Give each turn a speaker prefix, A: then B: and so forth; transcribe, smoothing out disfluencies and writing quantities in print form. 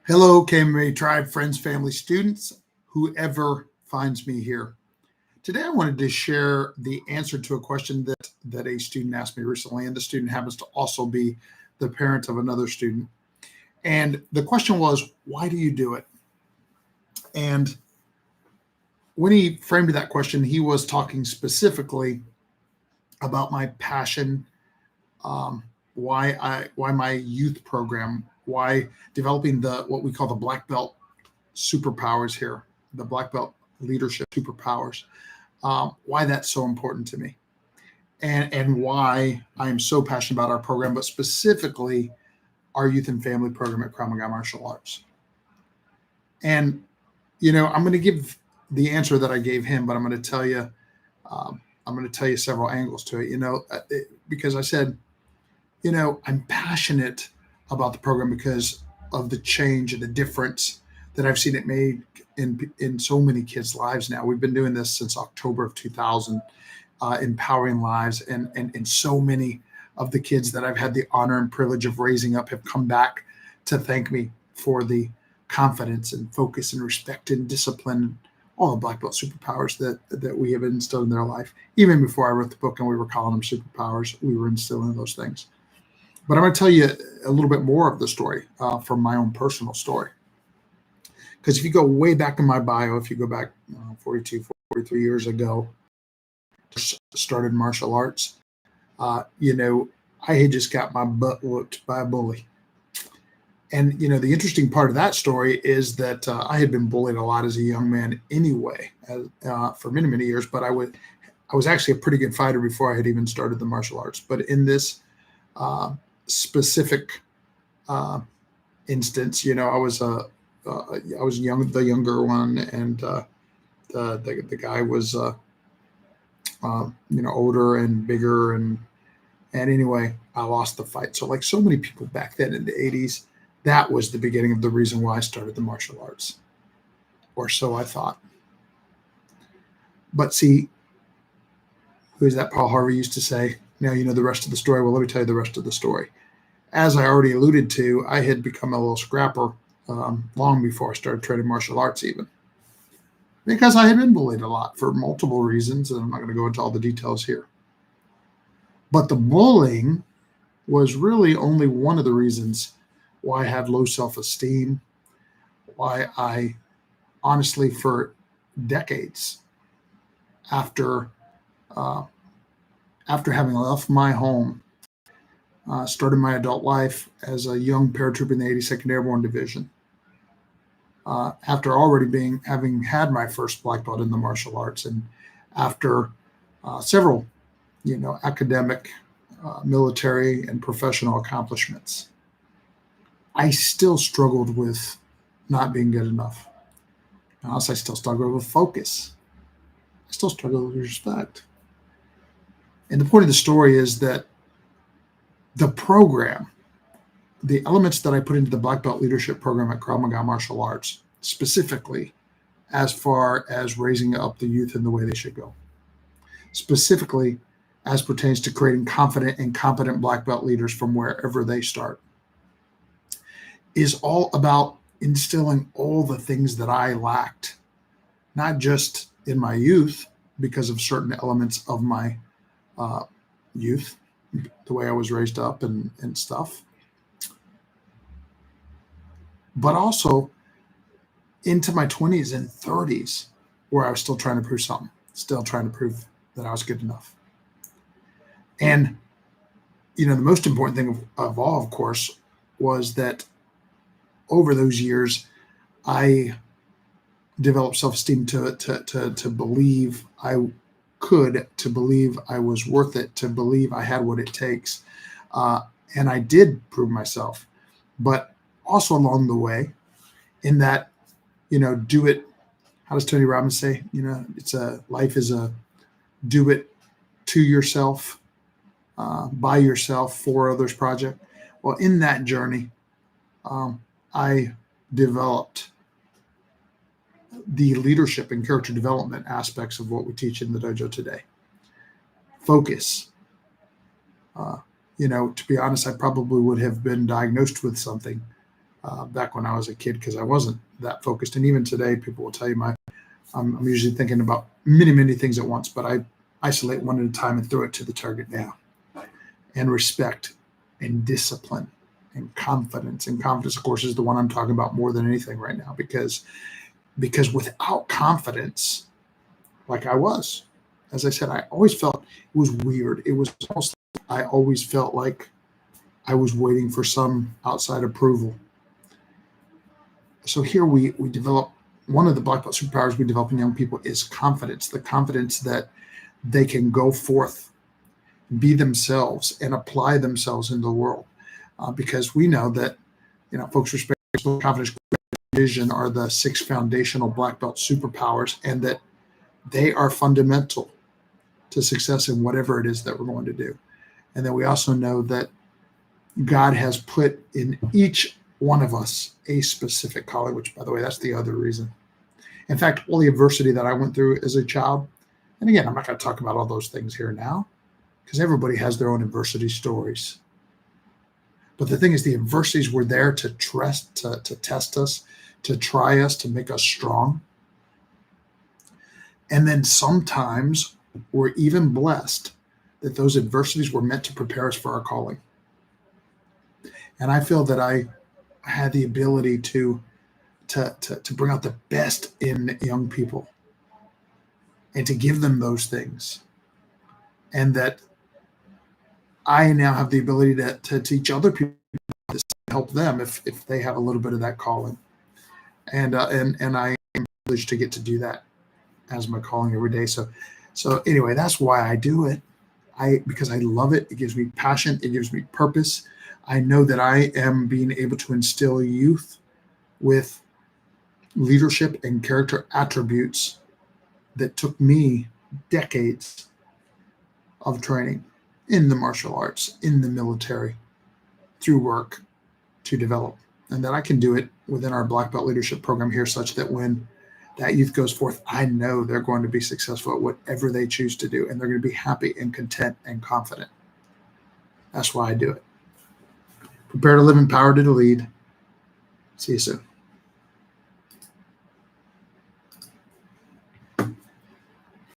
A: Hello, KMA Tribe, friends, family, students, whoever finds me here. Today, I wanted to share the answer to a question that a student asked me recently, and the student happens to also be the parent of another student. And the question was, why do you do it? And when he framed that question, he was talking specifically about my passion, why my youth program, why developing the what we call the Blackbelt Superpowers here, the Blackbelt Leadership Superpowers, why that's so important to me, and why I am so passionate about our program, but specifically our youth and family program at Krav Maga Martial Arts. And I'm going to give the answer that I gave him, but I'm going to tell you, several angles to it. Because I said, I'm passionate about the program because of the change and the difference that I've seen it made in so many kids' lives now. We've been doing this since October of 2000, empowering lives, and so many of the kids that I've had the honor and privilege of raising up have come back to thank me for the confidence and focus and respect and discipline, all the Black Belt superpowers that we have instilled in their life. Even before I wrote the book and we were calling them superpowers, we were instilling those things. But I'm going to tell you a little bit more of the story from my own personal story. Because if you go way back in my bio, if you go back 42, 43 years ago, started martial arts, I had just got my butt whooped by a bully. And, the interesting part of that story is that I had been bullied a lot as a young man anyway, for many, many years. But I was actually a pretty good fighter before I had even started the martial arts. But in this specific instance, I was the younger one, and the guy was older and bigger, and anyway, I lost the fight. So like so many people back then in the 80s, that was the beginning of the reason why I started the martial arts, or so I thought. But see, who is that? Paul Harvey used to say, now you know the rest of the story. Well, let me tell you the rest of the story. As I already alluded to, I had become a little scrapper long before I started training martial arts, even because I had been bullied a lot for multiple reasons, and I'm not going to go into all the details here. But the bullying was really only one of the reasons why I had low self-esteem, why I honestly, for decades after having left my home, started my adult life as a young paratrooper in the 82nd Airborne Division. After already having had my first black belt in the martial arts, and after several, academic, military, and professional accomplishments, I still struggled with not being good enough. Honestly, I still struggled with focus. I still struggle with respect. And the point of the story is that the program, the elements that I put into the Black Belt Leadership Program at Krav Maga Martial Arts, specifically as far as raising up the youth in the way they should go, specifically as pertains to creating confident and competent Black Belt leaders from wherever they start, is all about instilling all the things that I lacked, not just in my youth because of certain elements of my youth, the way I was raised up and stuff, but also into my 20s and 30s, where I was still trying to prove something, still trying to prove that I was good enough. And, the most important thing of all, of course, was that over those years, I developed self-esteem to believe I could, to believe I was worth it, to believe I had what it takes. And I did prove myself, but also along the way, in that, do it. How does Tony Robbins say? Life is a do it to yourself, by yourself, for others project. Well, in that journey, I developed the leadership and character development aspects of what we teach in the dojo today. Focus. To be honest, I probably would have been diagnosed with something back when I was a kid, because I wasn't that focused. And even today, people will tell you I'm usually thinking about many, many things at once, but I isolate one at a time and throw it to the target now. And respect and discipline and confidence. And confidence, of course, is the one I'm talking about more than anything right now, because without confidence, like I was, as I said, I always felt it was weird. It was almost, I always felt like I was waiting for some outside approval. So here we develop, one of the black belt superpowers we develop in young people is confidence, the confidence that they can go forth, be themselves, and apply themselves in the world. Because we know that, folks respect confidence, vision are the 6 foundational black belt superpowers, and that they are fundamental to success in whatever it is that we're going to do. And then we also know that God has put in each one of us a specific calling, which, by the way, that's the other reason. In fact, all the adversity that I went through as a child, and again, I'm not going to talk about all those things here now, because everybody has their own adversity stories. But the thing is, the adversities were there to test us, to try us, to make us strong. And then sometimes we're even blessed that those adversities were meant to prepare us for our calling. And I feel that I had the ability to bring out the best in young people and to give them those things. And that I now have the ability to teach other people this, to help them if they have a little bit of that calling. And I am privileged to get to do that as my calling every day. So anyway, that's why I do it. Because I love it. It gives me passion. It gives me purpose. I know that I am being able to instill youth with leadership and character attributes that took me decades of training in the martial arts, in the military, through work to develop. And that I can do it within our Black Belt Leadership Program here, such that when that youth goes forth, I know they're going to be successful at whatever they choose to do, and they're going to be happy and content and confident. That's why I do it. Prepare to live empowered to lead. See you soon.